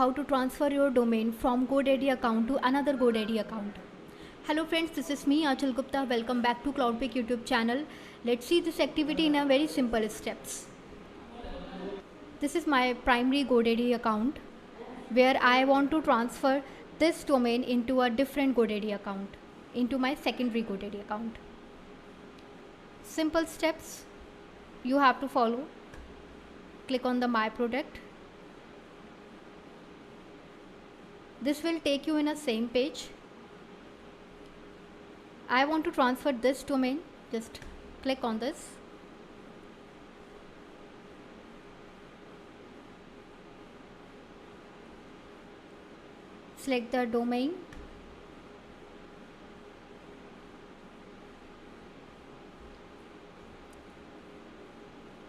how to transfer your domain from GoDaddy account to another GoDaddy account. Hello friends, this is me Achal Gupta. Welcome back to CloudPeak YouTube channel. Let's see this activity in a very simple steps. This is my primary GoDaddy account where I want to transfer this domain into a different GoDaddy account, into my secondary GoDaddy account. Simple steps you have to follow. Click on the My Product. This will take you in a same page. I want to transfer this domain. Just click on this. Select the domain.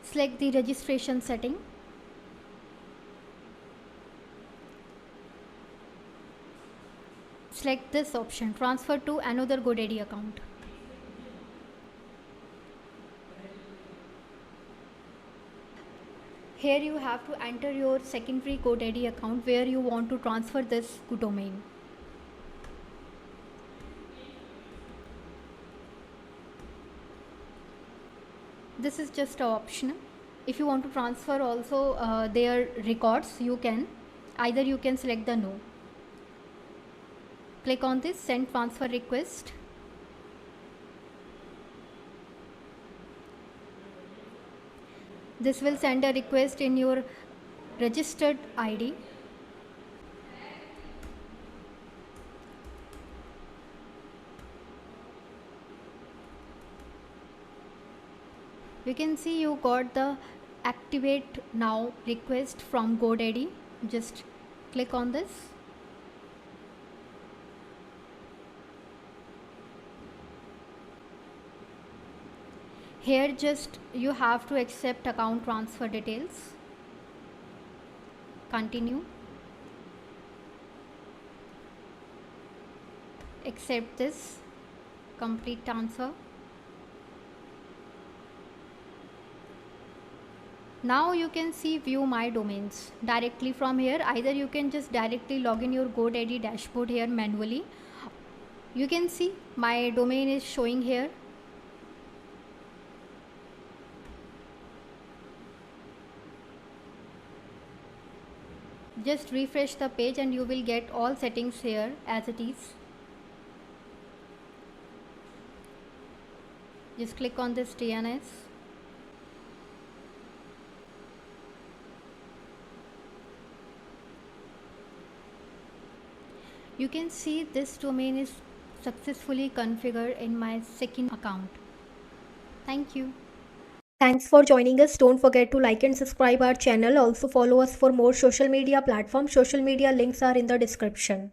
Select the registration setting. Select this option, transfer to another GoDaddy account. Here you have to enter your secondary GoDaddy account where you want to transfer this domain. This is just optional. If you want to transfer also their records, you can. Either you can select the no. Click on this send transfer request. This will send a request in your registered ID. You can see you got the activate now request from GoDaddy. Just click on this. Here just you have to accept account transfer details. Continue. Accept this. Complete transfer. Now you can see view my domains directly from here. Either you can just directly log in your GoDaddy dashboard here manually. You can see my domain is showing here. Just refresh the page and you will get all settings here as it is. Just click on this DNS. You can see this domain is successfully configured in my second account. Thank you. Thanks for joining us. Don't forget to like and subscribe our channel. Also follow us for more social media platforms. Social media links are in the description.